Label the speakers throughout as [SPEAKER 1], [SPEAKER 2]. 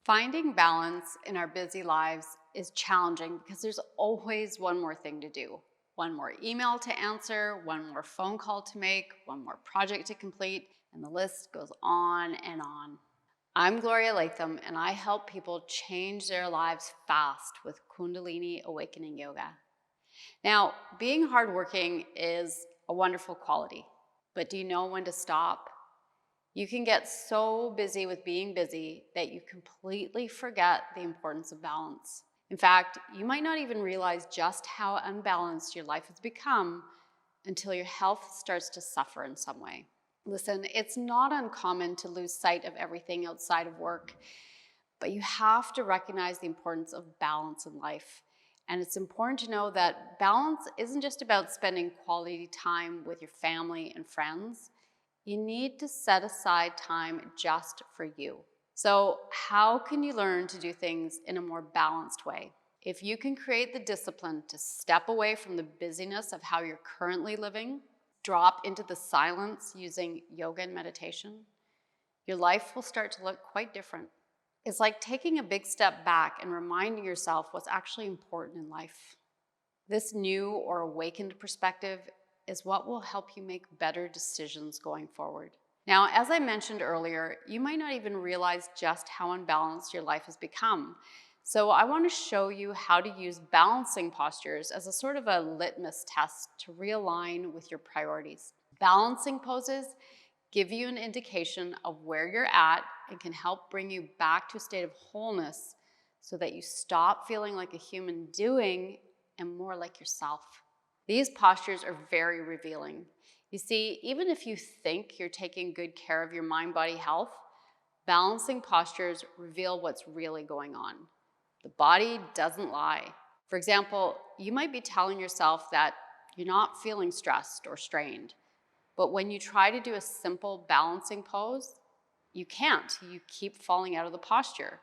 [SPEAKER 1] Finding balance in our busy lives is challenging because there's always one more thing to do. One more email to answer, one more phone call to make, one more project to complete, and the list goes on and on. I'm Gloria Latham, and I help people change their lives fast with Kundalini Awakening Yoga. Now, being hardworking is a wonderful quality, but do you know when to stop? You can get so busy with being busy that you completely forget the importance of balance. In fact, you might not even realize just how unbalanced your life has become until your health starts to suffer in some way. Listen, it's not uncommon to lose sight of everything outside of work, but you have to recognize the importance of balance in life. And it's important to know that balance isn't just about spending quality time with your family and friends. You need to set aside time just for you. So how can you learn to do things in a more balanced way? If you can create the discipline to step away from the busyness of how you're currently living, drop into the silence using yoga and meditation, your life will start to look quite different. It's like taking a big step back and reminding yourself what's actually important in life. This new or awakened perspective is what will help you make better decisions going forward. Now, as I mentioned earlier, you might not even realize just how unbalanced your life has become. So I want to show you how to use balancing postures as a sort of a litmus test to realign with your priorities. Balancing poses give you an indication of where you're at and can help bring you back to a state of wholeness so that you stop feeling like a human doing and more like yourself. These postures are very revealing. You see, even if you think you're taking good care of your mind-body health, balancing postures reveal what's really going on. The body doesn't lie. For example, you might be telling yourself that you're not feeling stressed or strained, but when you try to do a simple balancing pose, you can't. You keep falling out of the posture.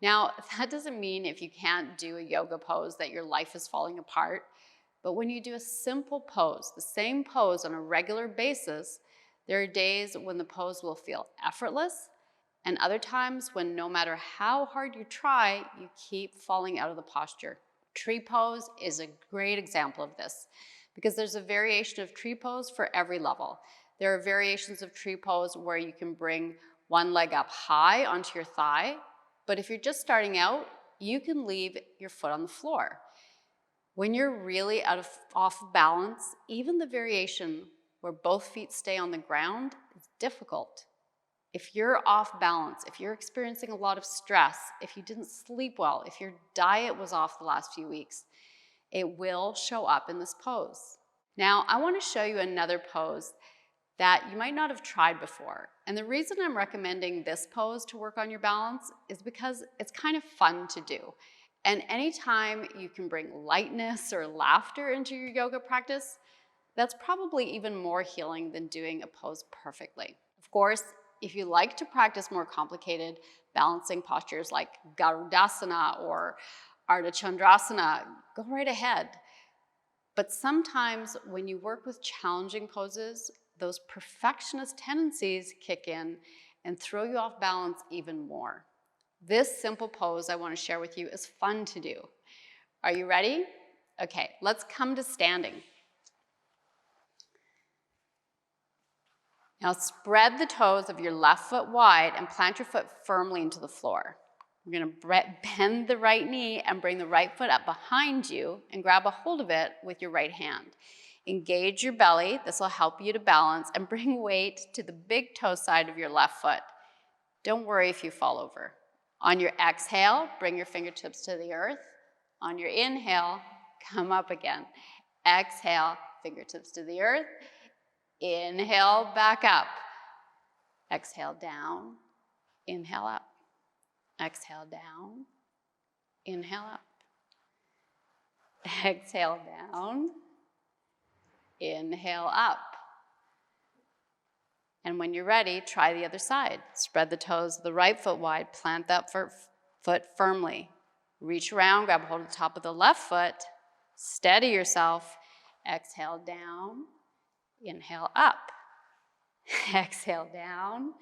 [SPEAKER 1] Now, that doesn't mean if you can't do a yoga pose that your life is falling apart. But when you do a simple pose, the same pose on a regular basis, there are days when the pose will feel effortless and other times when no matter how hard you try, you keep falling out of the posture. Tree pose is a great example of this because there's a variation of tree pose for every level. There are variations of tree pose where you can bring one leg up high onto your thigh, but if you're just starting out, you can leave your foot on the floor. When you're really off balance, even the variation where both feet stay on the ground is difficult. If you're off balance, if you're experiencing a lot of stress, if you didn't sleep well, if your diet was off the last few weeks, it will show up in this pose. Now, I want to show you another pose that you might not have tried before. And the reason I'm recommending this pose to work on your balance is because it's kind of fun to do. And anytime you can bring lightness or laughter into your yoga practice, that's probably even more healing than doing a pose perfectly. Of course, if you like to practice more complicated balancing postures like Garudasana or Ardha Chandrasana, go right ahead. But sometimes when you work with challenging poses, those perfectionist tendencies kick in and throw you off balance even more. This simple pose I want to share with you is fun to do. Are you ready? Okay, let's come to standing. Now spread the toes of your left foot wide and plant your foot firmly into the floor. You're going to bend the right knee and bring the right foot up behind you and grab a hold of it with your right hand. Engage your belly. This will help you to balance and bring weight to the big toe side of your left foot. Don't worry if you fall over. On your exhale, bring your fingertips to the earth. On your inhale, come up again. Exhale, fingertips to the earth. Inhale, back up. Exhale, down. Inhale, up. Exhale, down. Inhale, up. Exhale, down. Inhale, up. And when you're ready, try the other side. Spread the toes of the right foot wide, plant that foot firmly. Reach around, grab hold of the top of the left foot, steady yourself. Exhale down, inhale up. Exhale down,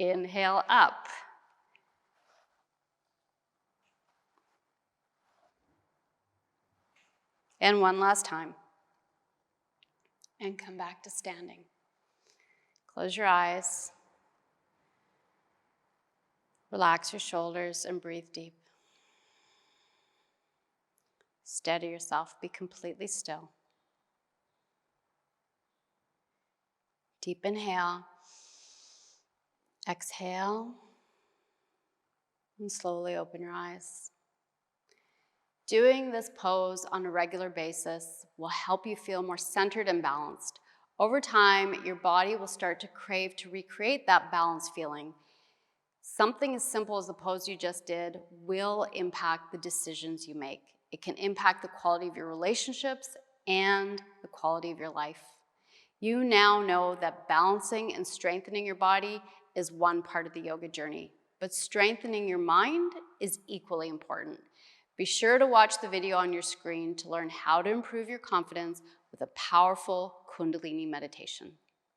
[SPEAKER 1] inhale up. And one last time. And come back to standing. Close your eyes. Relax your shoulders and breathe deep. Steady yourself. Be completely still. Deep inhale. Exhale. And slowly open your eyes. Doing this pose on a regular basis will help you feel more centered and balanced. Over time, your body will start to crave to recreate that balance feeling. Something as simple as the pose you just did will impact the decisions you make. It can impact the quality of your relationships and the quality of your life. You now know that balancing and strengthening your body is one part of the yoga journey, but strengthening your mind is equally important. Be sure to watch the video on your screen to learn how to improve your confidence with a powerful Kundalini meditation.